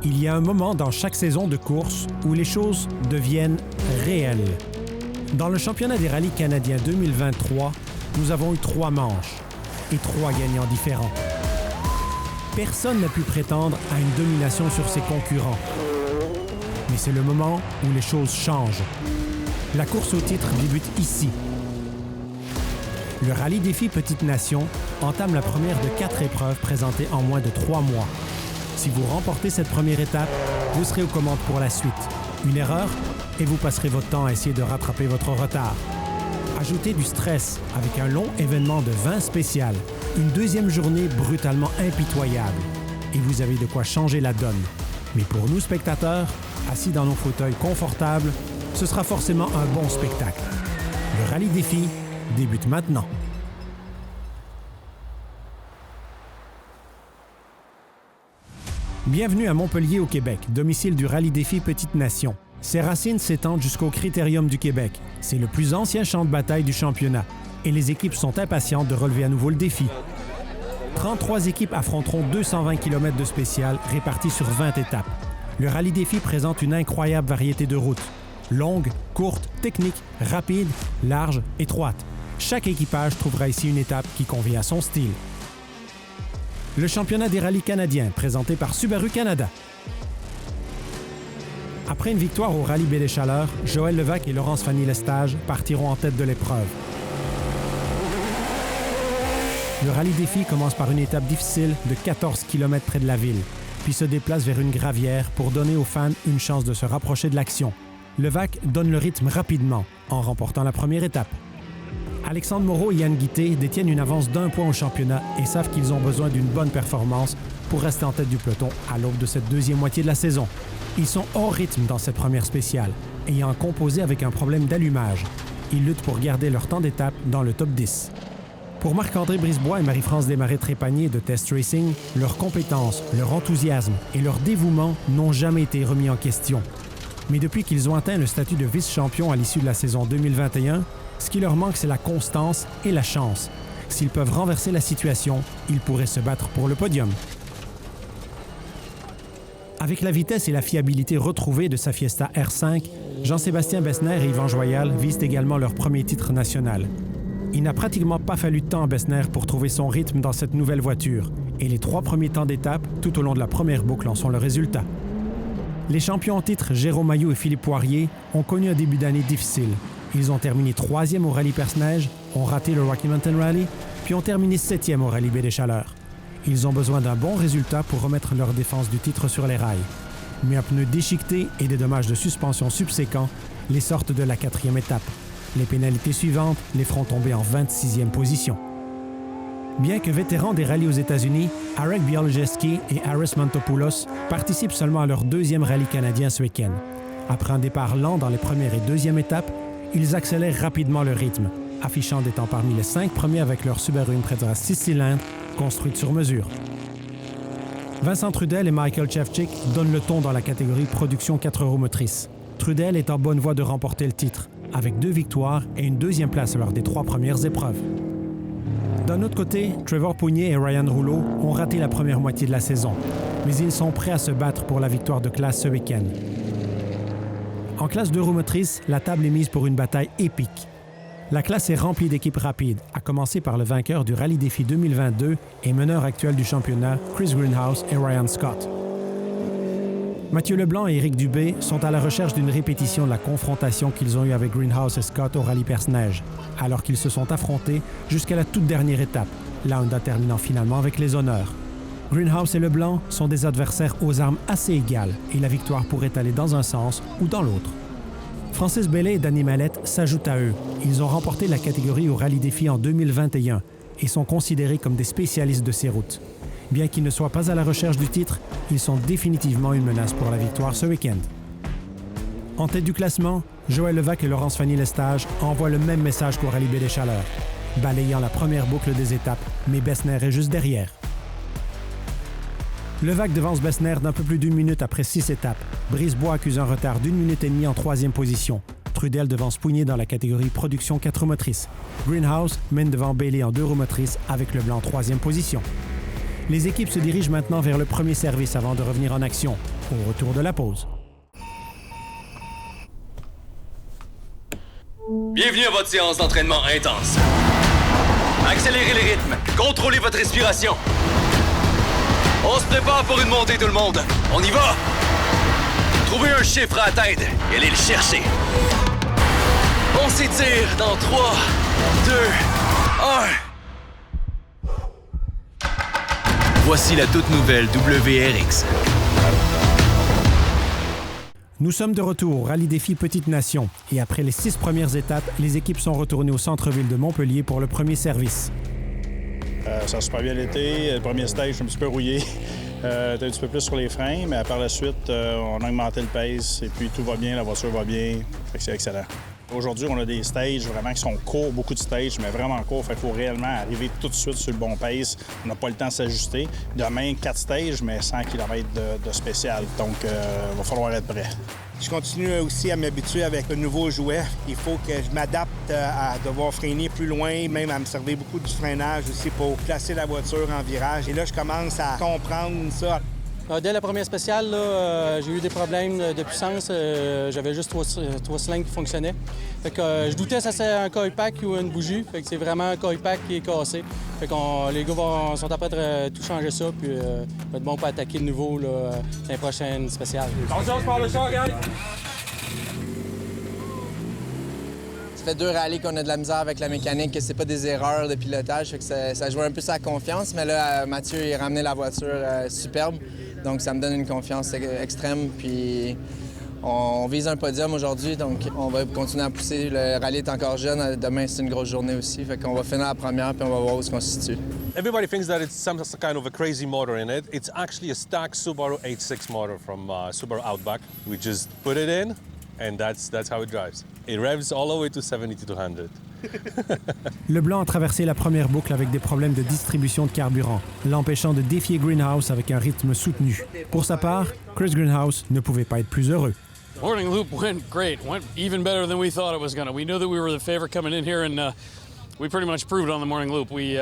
Il y a un moment dans chaque saison de course où les choses deviennent réelles. Dans le championnat des rallyes canadiens 2023, nous avons eu 3 manches et 3 gagnants différents. Personne n'a pu prétendre à une domination sur ses concurrents. Mais c'est le moment où les choses changent. La course au titre débute ici. Le Rallye Défi Petite Nation entame la première de 4 épreuves présentées en moins de 3 mois. Si vous remportez cette première étape, vous serez aux commandes pour la suite. Une erreur et vous passerez votre temps à essayer de rattraper votre retard. Ajoutez du stress avec un long événement de vin spécial, une deuxième journée brutalement impitoyable. Et vous avez de quoi changer la donne. Mais pour nous spectateurs, assis dans nos fauteuils confortables, ce sera forcément un bon spectacle. Le Rallye Défi débute maintenant. Bienvenue à Montpellier au Québec, domicile du Rallye Défi Petite Nation. Ses racines s'étendent jusqu'au Critérium du Québec. C'est le plus ancien champ de bataille du championnat et les équipes sont impatientes de relever à nouveau le défi. 33 équipes affronteront 220 km de spécial répartis sur 20 étapes. Le Rallye Défi présente une incroyable variété de routes. Longues, courtes, techniques, rapides, larges, étroites. Chaque équipage trouvera ici une étape qui convient à son style. Le championnat des rallyes canadiens, présenté par Subaru Canada. Après une victoire au Rallye Baie-des-Chaleurs, Joël Levac et Laurence Fanny-Lestage partiront en tête de l'épreuve. Le Rallye Défi commence par une étape difficile de 14 km près de la ville, puis se déplace vers une gravière pour donner aux fans une chance de se rapprocher de l'action. Levac donne le rythme rapidement, en remportant la première étape. Alexandre Moreau et Yann Guité détiennent une avance d'1 point au championnat et savent qu'ils ont besoin d'une bonne performance pour rester en tête du peloton à l'aube de cette deuxième moitié de la saison. Ils sont hors rythme dans cette première spéciale, ayant composé avec un problème d'allumage. Ils luttent pour garder leur temps d'étape dans le top 10. Pour Marc-André Brisebois et Marie-France Desmarais-Trépanier de Test Racing, leurs compétences, leur enthousiasme et leur dévouement n'ont jamais été remis en question. Mais depuis qu'ils ont atteint le statut de vice-champion à l'issue de la saison 2021, ce qui leur manque, c'est la constance et la chance. S'ils peuvent renverser la situation, ils pourraient se battre pour le podium. Avec la vitesse et la fiabilité retrouvées de sa Fiesta R5, Jean-Sébastien Bessner et Yvan Joyal visent également leur premier titre national. Il n'a pratiquement pas fallu de temps à Bessner pour trouver son rythme dans cette nouvelle voiture, et les 3 premiers temps d'étape tout au long de la première boucle en sont le résultat. Les champions en titre Jérôme Mailloux et Philippe Poirier ont connu un début d'année difficile. Ils ont terminé 3e au Rallye Perce-Neige, ont raté le Rocky Mountain Rally, puis ont terminé 7e au Rallye Baie-des-Chaleurs. Ils ont besoin d'un bon résultat pour remettre leur défense du titre sur les rails. Mais un pneu déchiqueté et des dommages de suspension subséquents les sortent de la 4e étape. Les pénalités suivantes les feront tomber en 26e position. Bien que vétérans des rallyes aux États-Unis, Arek Bialojewski et Aris Mantopoulos participent seulement à leur 2e rallye canadien ce week-end. Après un départ lent dans les premières et 2e étapes, ils accélèrent rapidement le rythme, affichant des temps parmi les 5 premiers avec leur Subaru Impreza 6 cylindres construite sur mesure. Vincent Trudel et Michael Chevchik donnent le ton dans la catégorie production 4 roues motrices. Trudel est en bonne voie de remporter le titre, avec 2 victoires et une 2e place lors des 3 premières épreuves. D'un autre côté, Trevor Pougnier et Ryan Rouleau ont raté la première moitié de la saison, mais ils sont prêts à se battre pour la victoire de classe ce week-end. En classe 2 roues motrices, la table est mise pour une bataille épique. La classe est remplie d'équipes rapides, à commencer par le vainqueur du Rallye Défi 2022 et meneur actuel du championnat, Chris Greenhouse et Ryan Scott. Mathieu Leblanc et Éric Dubé sont à la recherche d'une répétition de la confrontation qu'ils ont eue avec Greenhouse et Scott au Rallye Perce-Neige, alors qu'ils se sont affrontés jusqu'à la toute dernière étape, la Honda terminant finalement avec les honneurs. Greenhouse et Leblanc sont des adversaires aux armes assez égales et la victoire pourrait aller dans un sens ou dans l'autre. Francis Bellet et Danny Mallette s'ajoutent à eux. Ils ont remporté la catégorie au Rallye Défi en 2021 et sont considérés comme des spécialistes de ces routes. Bien qu'ils ne soient pas à la recherche du titre, ils sont définitivement une menace pour la victoire ce week-end. En tête du classement, Joël Levac et Laurence Fanny-Lestage envoient le même message qu'au Rallye Baie-des-Chaleurs, balayant la première boucle des étapes, mais Bessner est juste derrière. Levac devance Bessner d'un peu plus d'1 minute après 6 étapes. Brisebois accuse un retard d'1 minute et demie en 3e position. Trudel devance Pougnier dans la catégorie production 4 roues motrices. Greenhouse mène devant Bailey en 2 roues motrices avec Leblanc en 3e position. Les équipes se dirigent maintenant vers le premier service avant de revenir en action. au retour de la pause. Bienvenue à votre séance d'entraînement intense. Accélérez les rythmes, contrôlez votre respiration. On se prépare pour une montée tout le monde. On y va! Trouvez un chiffre à atteindre et allez le chercher. On s'étire dans 3, 2, 1. Voici la toute nouvelle WRX. Nous sommes de retour au Rallye Défi Petite Nation et après les 6 premières étapes, les équipes sont retournées au centre-ville de Montpellier pour le premier service. Ça a super bien été. Le premier stage, je suis un petit peu rouillé. Un petit peu plus sur les freins, mais par la suite, on a augmenté le pace et puis tout va bien, la voiture va bien. Fait que c'est excellent. Aujourd'hui, on a des stages vraiment qui sont courts, beaucoup de stages, mais vraiment courts. Fait qu'il faut réellement arriver tout de suite sur le bon pace. On n'a pas le temps de s'ajuster. Demain, 4 stages, mais 100 km de spécial. Donc, il va falloir être prêt. Je continue aussi à m'habituer avec le nouveau jouet. Il faut que je m'adapte à devoir freiner plus loin, même à me servir beaucoup du freinage aussi pour placer la voiture en virage. Et là, je commence à comprendre ça. Dès la première spéciale, j'ai eu des problèmes de puissance. J'avais juste 3 cylindres qui fonctionnaient. Fait que, je doutais que c'est un coil pack ou une bougie. Fait que c'est vraiment un coil pack qui est cassé. Fait que les gars sont après de tout changer ça. Puis va être bon pour attaquer de nouveau dans les prochaines spéciales. Attention, je parle le char, gars! Ça fait 2 rallyes qu'on a de la misère avec la mécanique, que c'est pas des erreurs de pilotage, fait que ça joue un peu sa confiance. Mais là, Mathieu, il a ramené la voiture superbe, donc ça me donne une confiance extrême. Puis on vise un podium aujourd'hui, donc on va continuer à pousser. Le rallye est encore jeune, demain c'est une grosse journée aussi, fait qu'on va finir la première puis on va voir où on se situe. Everybody thinks that it's some kind of a crazy motor in it. It's actually a stock Subaru 86 motor from Subaru Outback. We just put it in. And that's how it drives. It revs all the way to 70 to 100. Le Blanc a traversé la première boucle avec des problèmes de distribution de carburant, l'empêchant de défier Greenhouse avec un rythme soutenu. Pour sa part, Chris Greenhouse ne pouvait pas être plus heureux. Morning loop went great. Went even better than we thought it was going to. We knew that we were the favorite coming in here, and we pretty much proved on the morning loop. We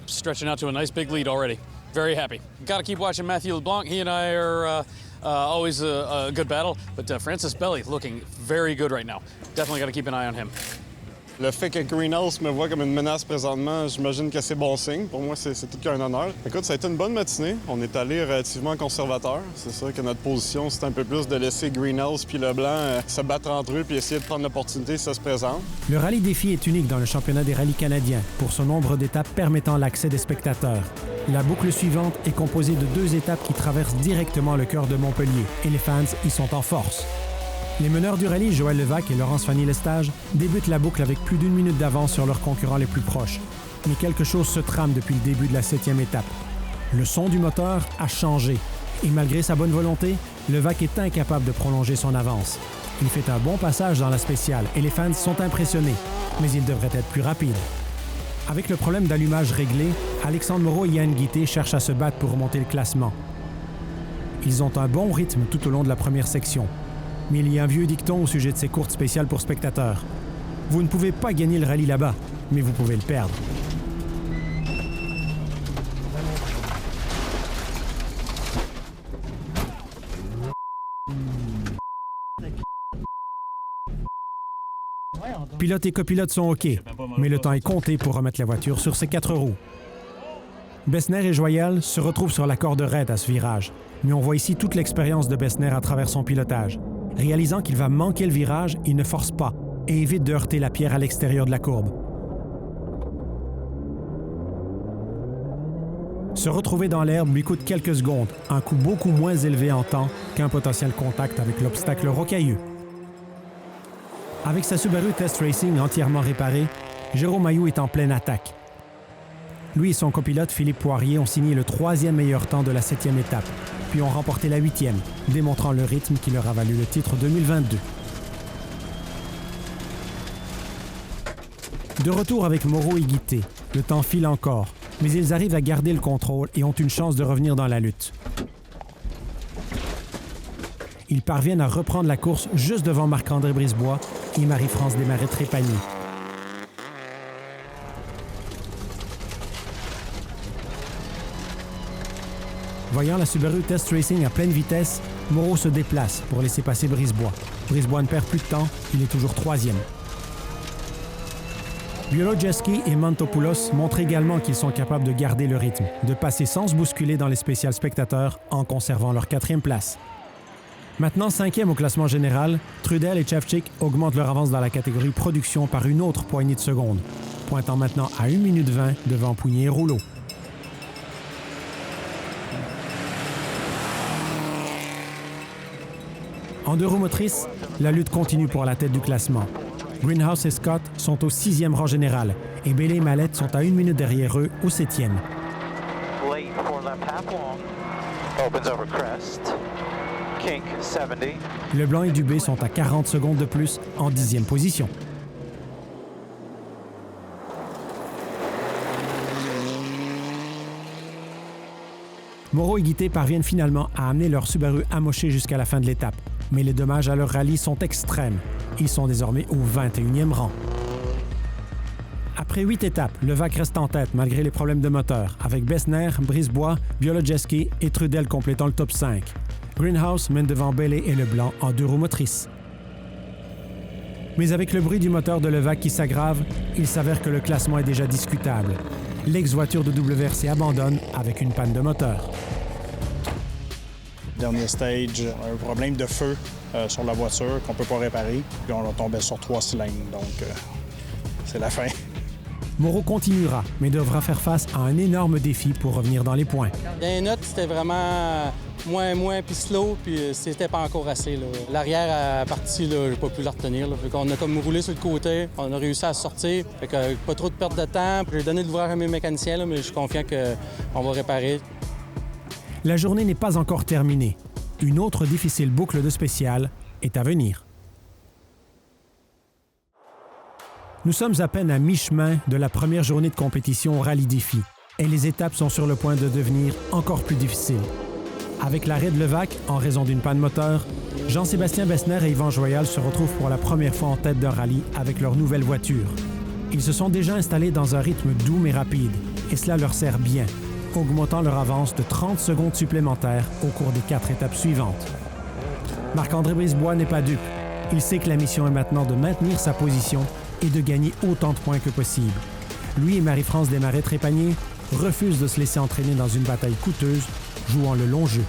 stretching out to a nice big lead already. Very happy. Got to keep watching Mathieu LeBlanc. He and I are always a good battle, but Francis Belli looking very good right now. Definitely got to keep an eye on him. Le fait que Greenhouse me voit comme une menace présentement, j'imagine que c'est bon signe. Pour moi, c'est tout qu'un honneur. Écoute, ça a été une bonne matinée. On est allé relativement conservateur. C'est sûr que notre position, c'est un peu plus de laisser Greenhouse puis Leblanc se battre entre eux puis essayer de prendre l'opportunité si ça se présente. Le Rallye Défi est unique dans le championnat des rallyes canadiens pour son nombre d'étapes permettant l'accès des spectateurs. La boucle suivante est composée de 2 étapes qui traversent directement le cœur de Montpellier et les fans y sont en force. Les meneurs du rallye, Joël Levac et Laurence Fanny-Lestage, débutent la boucle avec plus d'1 minute d'avance sur leurs concurrents les plus proches. Mais quelque chose se trame depuis le début de la 7e étape. Le son du moteur a changé. Et malgré sa bonne volonté, Levac est incapable de prolonger son avance. Il fait un bon passage dans la spéciale et les fans sont impressionnés. Mais il devrait être plus rapide. Avec le problème d'allumage réglé, Alexandre Moreau et Yann Guité cherchent à se battre pour remonter le classement. Ils ont un bon rythme tout au long de la première section. Mais il y a un vieux dicton au sujet de ces courtes spéciales pour spectateurs. Vous ne pouvez pas gagner le rallye là-bas, mais vous pouvez le perdre. Pilote et copilote sont OK, mais le temps est compté pour remettre la voiture sur ses 4 roues. Bessner et Joyal se retrouvent sur la corde raide à ce virage, mais on voit ici toute l'expérience de Bessner à travers son pilotage. Réalisant qu'il va manquer le virage, il ne force pas et évite de heurter la pierre à l'extérieur de la courbe. Se retrouver dans l'herbe lui coûte quelques secondes, un coût beaucoup moins élevé en temps qu'un potentiel contact avec l'obstacle rocailleux. Avec sa Subaru Test Racing entièrement réparée, Jérôme Mailloux est en pleine attaque. Lui et son copilote Philippe Poirier ont signé le 3e meilleur temps de la 7e étape, puis ont remporté la 8e, démontrant le rythme qui leur a valu le titre 2022. De retour avec Moreau et Guité, le temps file encore, mais ils arrivent à garder le contrôle et ont une chance de revenir dans la lutte. Ils parviennent à reprendre la course juste devant Marc-André Brisebois et Marie-France Desmarais-Trépanier. Voyant la Subaru Test Racing à pleine vitesse, Moreau se déplace pour laisser passer Brisebois. Brisebois ne perd plus de temps, il est toujours 3e. Biolojeski et Mantopoulos montrent également qu'ils sont capables de garder le rythme, de passer sans se bousculer dans les spéciales spectateurs en conservant leur 4e place. Maintenant 5e au classement général, Trudel et Chevchik augmentent leur avance dans la catégorie production par une autre poignée de secondes, pointant maintenant à 1 minute 20 devant Pouillet et Rouleau. En 2 roues motrices, la lutte continue pour la tête du classement. Greenhouse et Scott sont au 6e rang général et Bailey et Mallette sont à 1 minute derrière eux au 7e. Leblanc et Dubé sont à 40 secondes de plus en 10e position. Moreau et Guité parviennent finalement à amener leur Subaru amoché jusqu'à la fin de l'étape. Mais les dommages à leur rallye sont extrêmes. Ils sont désormais au 21e rang. Après 8 étapes, Levac reste en tête malgré les problèmes de moteur, avec Bessner, Brisebois, Biolojeski et Trudel complétant le top 5. Greenhouse mène devant Bailey et Leblanc en 2 roues motrices. Mais avec le bruit du moteur de Levac qui s'aggrave, il s'avère que le classement est déjà discutable. L'ex-voiture de WRC abandonne avec une panne de moteur. Dernier stage, un problème de feu sur la voiture qu'on ne peut pas réparer. Puis on tombait sur 3 cylindres, donc c'est la fin. Moreau continuera, mais devra faire face à un énorme défi pour revenir dans les points. Dans les notes, c'était vraiment moins, puis slow, puis c'était pas encore assez. Là. L'arrière a parti, là, j'ai pas pu la retenir. Là. Fait qu'on a comme roulé sur le côté, on a réussi à sortir. Fait que pas trop de perte de temps. J'ai donné l'ouvrage à mes mécaniciens, là, mais je suis confiant qu'on va réparer. La journée n'est pas encore terminée. Une autre difficile boucle de spécial est à venir. Nous sommes à peine à mi-chemin de la première journée de compétition au Rallye Défi et les étapes sont sur le point de devenir encore plus difficiles. Avec l'arrêt de Levac en raison d'une panne moteur, Jean-Sébastien Bessner et Yvan Joyal se retrouvent pour la première fois en tête d'un rallye avec leur nouvelle voiture. Ils se sont déjà installés dans un rythme doux mais rapide et cela leur sert bien, augmentant leur avance de 30 secondes supplémentaires au cours des 4 étapes suivantes. Marc-André Brisebois n'est pas dupe. Il sait que la mission est maintenant de maintenir sa position et de gagner autant de points que possible. Lui et Marie-France Desmarais-Trépanier refusent de se laisser entraîner dans une bataille coûteuse, jouant le long jeu.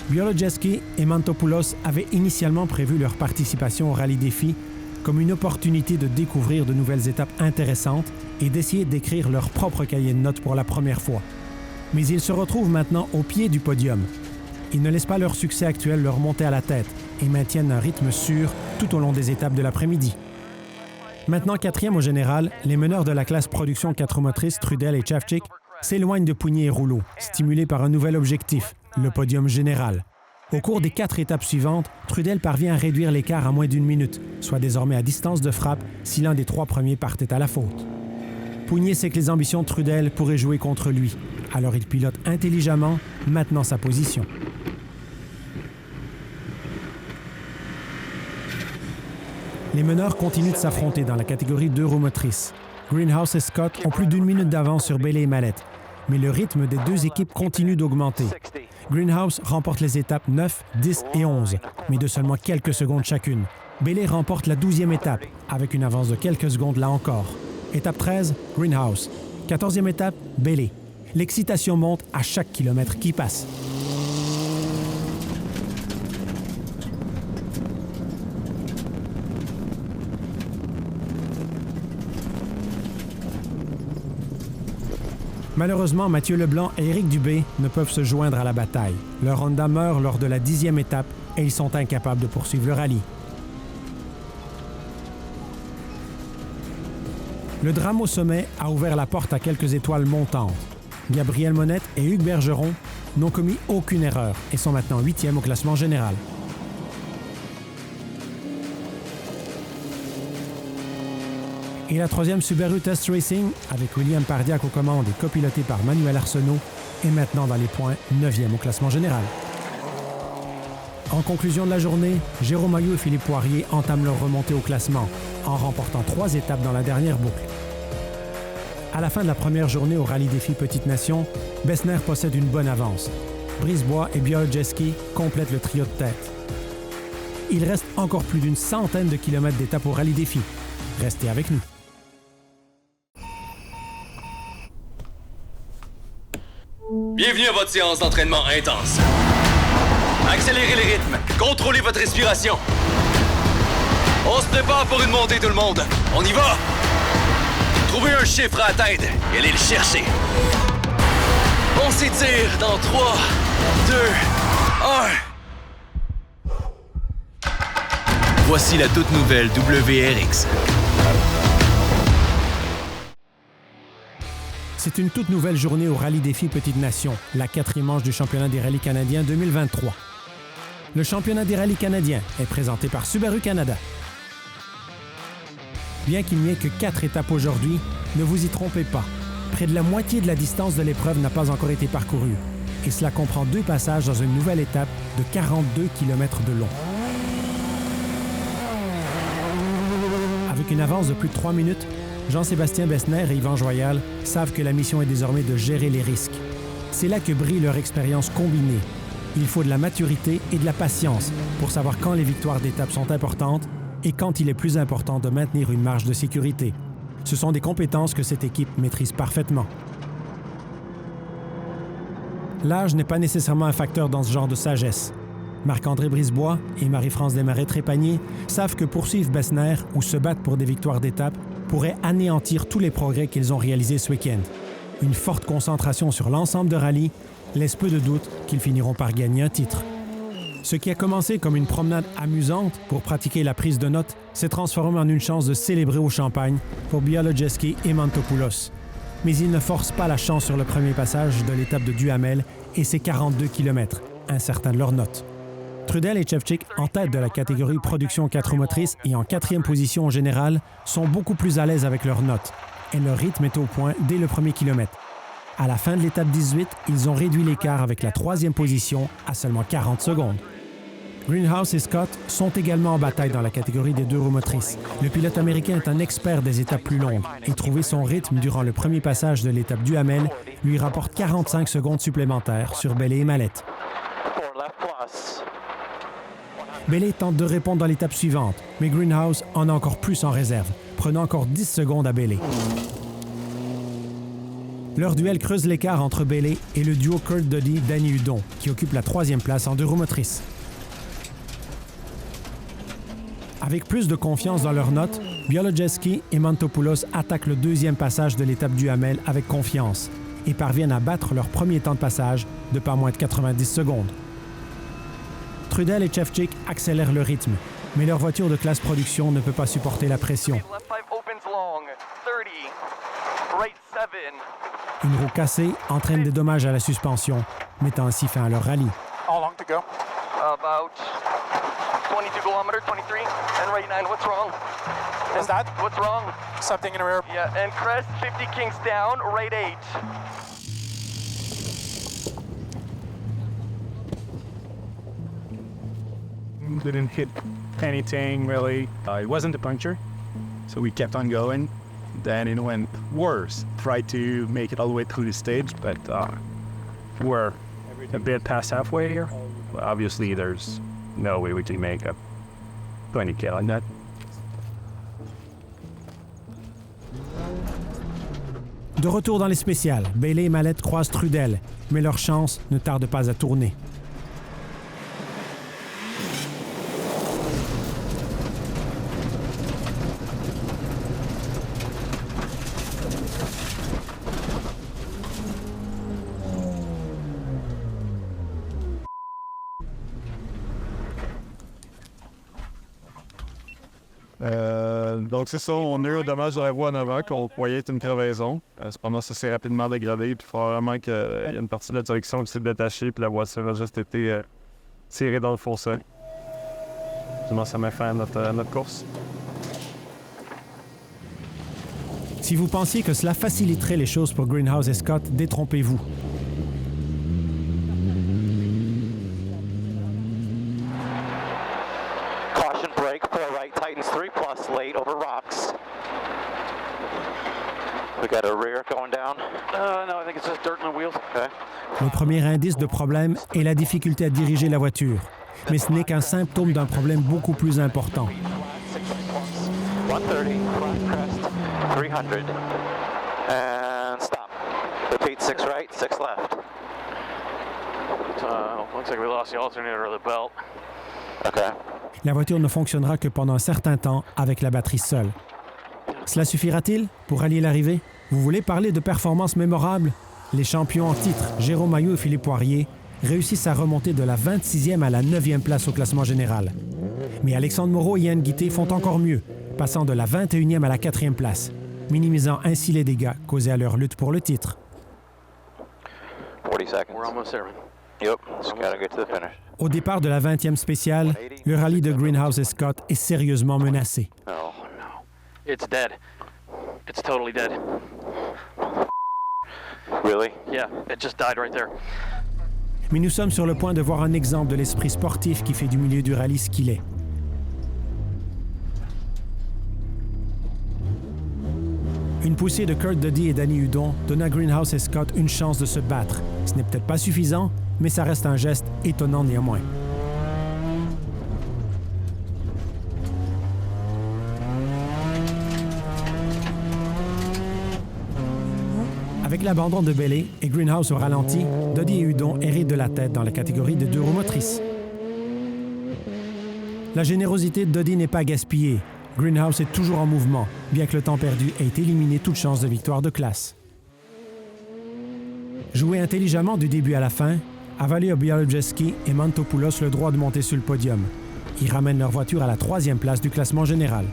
Biolojeski et Mantopoulos avaient initialement prévu leur participation au Rallye Défi comme une opportunité de découvrir de nouvelles étapes intéressantes et d'essayer d'écrire leur propre cahier de notes pour la première fois. Mais ils se retrouvent maintenant au pied du podium. Ils ne laissent pas leur succès actuel leur monter à la tête et maintiennent un rythme sûr tout au long des étapes de l'après-midi. Maintenant 4e au général, les meneurs de la classe production 4 roues motrices, Trudel et Chevchik, s'éloignent de Pouillet et Rouleau, stimulés par un nouvel objectif, le podium général. Au cours des 4 étapes suivantes, Trudel parvient à réduire l'écart à moins d'1 minute, soit désormais à distance de frappe si l'un des 3 premiers partait à la faute. Pouillet sait que les ambitions de Trudel pourraient jouer contre lui, alors il pilote intelligemment, maintenant sa position. Les meneurs continuent de s'affronter dans la catégorie 2 roues motrices. Greenhouse et Scott ont plus d'1 minute d'avance sur Bailey et Mallette, mais le rythme des 2 équipes continue d'augmenter. Greenhouse remporte les étapes 9, 10 et 11, mais de seulement quelques secondes chacune. Bailey remporte la 12e étape, avec une avance de quelques secondes là encore. Étape 13, Greenhouse. 14e étape, Bailey. L'excitation monte à chaque kilomètre qui passe. Malheureusement, Mathieu Leblanc et Éric Dubé ne peuvent se joindre à la bataille. Leur Honda meurt lors de la 10e étape et ils sont incapables de poursuivre le rallye. Le drame au sommet a ouvert la porte à quelques étoiles montantes. Gabriel Monette et Hugues Bergeron n'ont commis aucune erreur et sont maintenant 8e au classement général. Et la 3e Subaru Test Racing, avec William Pardiac aux commandes et copiloté par Manuel Arsenault, est maintenant dans les points 9e au classement général. En conclusion de la journée, Jérôme Maillot et Philippe Poirier entament leur remontée au classement, en remportant 3 étapes dans la dernière boucle. À la fin de la première journée au Rallye Défi Petite Nation, Bessner possède une bonne avance. Brisebois et Bialojewski complètent le trio de tête. Il reste encore plus d'une centaine de kilomètres d'étape au Rallye Défi. Restez avec nous. Bienvenue à votre séance d'entraînement intense. Accélérez les rythmes, contrôlez votre respiration. On se prépare pour une montée tout le monde. On y va! Trouvez un chiffre à atteindre et allez le chercher. On s'étire dans 3, 2, 1. Voici la toute nouvelle WRX. C'est une toute nouvelle journée au Rallye Défi Petite Nation, la 4e manche du championnat des rallyes canadiens 2023. Le championnat des rallyes canadiens est présenté par Subaru Canada. Bien qu'il n'y ait que 4 étapes aujourd'hui, ne vous y trompez pas. Près de la moitié de la distance de l'épreuve n'a pas encore été parcourue. Et cela comprend 2 passages dans une nouvelle étape de 42 km de long. Avec une avance de plus de 3 minutes, Jean-Sébastien Bessner et Yvan Joyal savent que la mission est désormais de gérer les risques. C'est là que brille leur expérience combinée. Il faut de la maturité et de la patience pour savoir quand les victoires d'étape sont importantes et quand il est plus important de maintenir une marge de sécurité. Ce sont des compétences que cette équipe maîtrise parfaitement. L'âge n'est pas nécessairement un facteur dans ce genre de sagesse. Marc-André Brisebois et Marie-France Desmarais-Trépanier savent que poursuivre Bessner ou se battre pour des victoires d'étape pourrait anéantir tous les progrès qu'ils ont réalisés ce week-end. Une forte concentration sur l'ensemble de rallye laisse peu de doute qu'ils finiront par gagner un titre. Ce qui a commencé comme une promenade amusante pour pratiquer la prise de notes s'est transformé en une chance de célébrer au champagne pour Bialojewski et Mantopoulos. Mais ils ne forcent pas la chance sur le premier passage de l'étape de Duhamel et ses 42 km, incertains de leurs notes. Trudel et Chevchik, en tête de la catégorie production 4 roues motrices et en 4e position en général, sont beaucoup plus à l'aise avec leurs notes et leur rythme est au point dès le premier kilomètre. À la fin de l'étape 18, ils ont réduit l'écart avec la 3e position à seulement 40 secondes. Greenhouse et Scott sont également en bataille dans la catégorie des 2 roues motrices. Le pilote américain est un expert des étapes plus longues et trouver son rythme durant le premier passage de l'étape Duhamel lui rapporte 45 secondes supplémentaires sur Bailey et Mallette. Bailey tente de répondre dans l'étape suivante, mais Greenhouse en a encore plus en réserve, prenant encore 10 secondes à Bailey. Leur duel creuse l'écart entre Bailey et le duo Kurt Doty-Danny Hudon, qui occupe la 3e place en 2 roues motrices. Avec plus de confiance dans leurs notes, Bialojewski et Mantopoulos attaquent le 2e passage de l'étape Duhamel avec confiance et parviennent à battre leur premier temps de passage de pas moins de 90 secondes. Trudel et Chevchik accélèrent le rythme, mais leur voiture de classe production ne peut pas supporter la pression. Une roue cassée entraîne des dommages à la suspension, mettant ainsi fin à leur rallye. How long to go? About 22 kilometers, 23. And right 9, what's wrong? Is that? What's wrong? Something in the rear. Yeah, and crest 50 kinks down, right 8. Didn't hit anything really. It wasn't a puncture, so we kept on going. Then it went worse. Tried to make it all the way through the stage, but we're a bit past halfway here. Obviously, there's no way we can make a 20K like that. De retour dans les spéciales, Bailey et Mallette croisent Trudel, mais leur chance ne tarde pas à tourner. Donc c'est ça, on a eu un dommage de la voie en avant qu'on croyait être une crevaison. Cependant, ça s'est rapidement dégradé, puis il faut vraiment qu'il y ait une partie de la direction qui s'est détachée, puis la voiture a juste été tirée dans le fossé. Sinon, ça met fin à notre course. Si vous pensiez que cela faciliterait les choses pour Greenhouse et Scott, détrompez-vous. Caution brake, 4 right, tightens 3 plus, late over rocks. We got a rear going down. No, I think it's just dirt on the wheels. Okay. Le premier indice de problème est la difficulté à diriger la voiture. Mais ce n'est qu'un symptôme d'un problème beaucoup plus important. 130, crest, 300, and stop. Repeat, 6 right, 6 left. Looks like we lost the alternator or the belt. Okay. La voiture ne fonctionnera que pendant un certain temps avec la batterie seule. Cela suffira-t-il pour allier l'arrivée? Vous voulez parler de performances mémorables? Les champions en titre, Jérôme Mailloux et Philippe Poirier, réussissent à remonter de la 26e à la 9e place au classement général. Mais Alexandre Moreau et Yann Guité font encore mieux, passant de la 21e à la 4e place, minimisant ainsi les dégâts causés à leur lutte pour le titre. 40 seconds. We're almost there, man. Yep, just gotta get to the finish. Au départ de la 20e spéciale, le rallye de Greenhouse et Scott est sérieusement menacé. Oh, no. It's dead. It's totally dead. Really? Yeah, it just died right there. Mais nous sommes sur le point de voir un exemple de l'esprit sportif qui fait du milieu du rallye ce qu'il est. Une poussée de Kurt Doty et Danny Hudon donne à Greenhouse et Scott une chance de se battre. Ce n'est peut-être pas suffisant, mais ça reste un geste étonnant néanmoins. Avec l'abandon de Bailey et Greenhouse au ralenti, Doty et Hudon héritent de la tête dans la catégorie des 2 roues motrices. La générosité de Doty n'est pas gaspillée. Greenhouse est toujours en mouvement, bien que le temps perdu ait éliminé toute chance de victoire de classe. Joué intelligemment du début à la fin, avalé à Bialobjeski et Mantopoulos le droit de monter sur le podium. Ils ramènent leur voiture à la 3e place du classement général.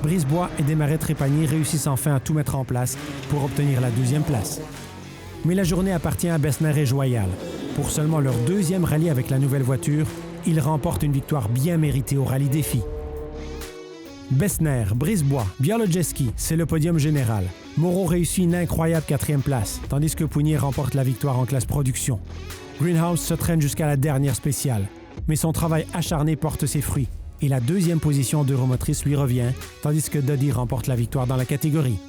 Brisebois et Desmarais-Trépanier réussissent enfin à tout mettre en place pour obtenir la 2e place. Mais la journée appartient à Bessner et Joyal. Pour seulement leur 2e rallye avec la nouvelle voiture, ils remportent une victoire bien méritée au rallye défi. Bessner, Brisebois, Bialobjeski, c'est le podium général. Moreau réussit une incroyable 4e place, tandis que Pougnier remporte la victoire en classe production. Greenhouse se traîne jusqu'à la dernière spéciale, mais son travail acharné porte ses fruits, et la 2e position d'Euromotrice lui revient, tandis que Doty remporte la victoire dans la catégorie.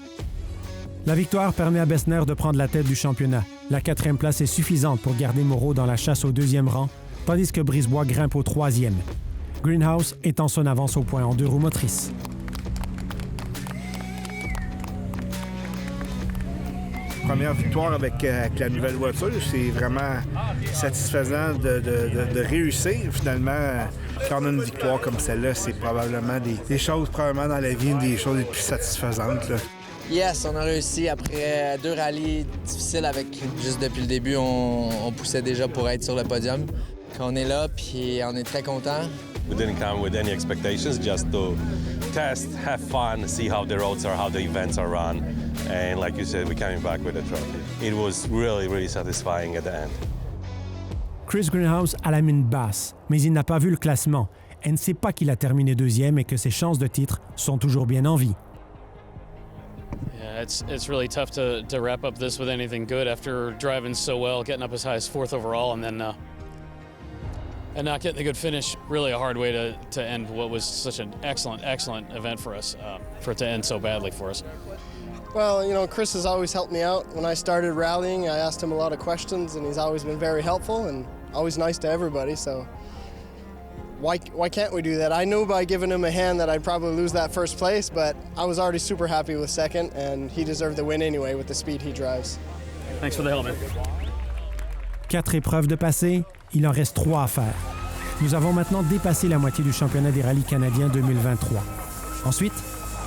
La victoire permet à Bessner de prendre la tête du championnat. La 4e place est suffisante pour garder Moreau dans la chasse au 2e rang, tandis que Brisebois grimpe au 3e. Greenhouse est en son avance au point en 2 roues motrices. Première victoire avec la nouvelle voiture, c'est vraiment satisfaisant de réussir. Finalement, quand on a une victoire comme celle-là, c'est probablement des choses probablement dans la vie, une des choses les plus satisfaisantes, là. Yes, on a réussi après 2 rallyes difficiles avec juste depuis le début, on poussait déjà pour être sur le podium. On est là, puis on est très contents. We didn't come with any expectations, just to test, have fun, see how the roads are, how the events are run. And like you said, we're coming back with a trophy. It was really, really satisfying at the end. Chris Greenhouse a la mine basse, mais il n'a pas vu le classement et ne sait pas qu'il a terminé 2e et que ses chances de titre sont toujours bien en vie. Yeah, it's really tough to wrap up this with anything good after driving so well, getting up as high as 4th overall, and then and not getting a good finish. Really a hard way to end what was such an excellent event for us, for it to end so badly for us. Well, you know, Chris has always helped me out. When I started rallying, I asked him a lot of questions, and he's always been very helpful and always nice to everybody, so why can't we do that? I knew by giving him a hand that I'd probably lose that 1st place, but I was already super happy with 2nd, and he deserved the win anyway with the speed he drives. Thanks for the help, man. 4 épreuves de passé, il en reste 3 à faire. Nous avons maintenant dépassé la moitié du championnat des rallyes canadiens 2023. Ensuite,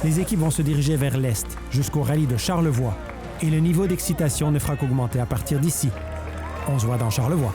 les équipes vont se diriger vers l'Est, jusqu'au rallye de Charlevoix. Et le niveau d'excitation ne fera qu'augmenter à partir d'ici. On se voit dans Charlevoix.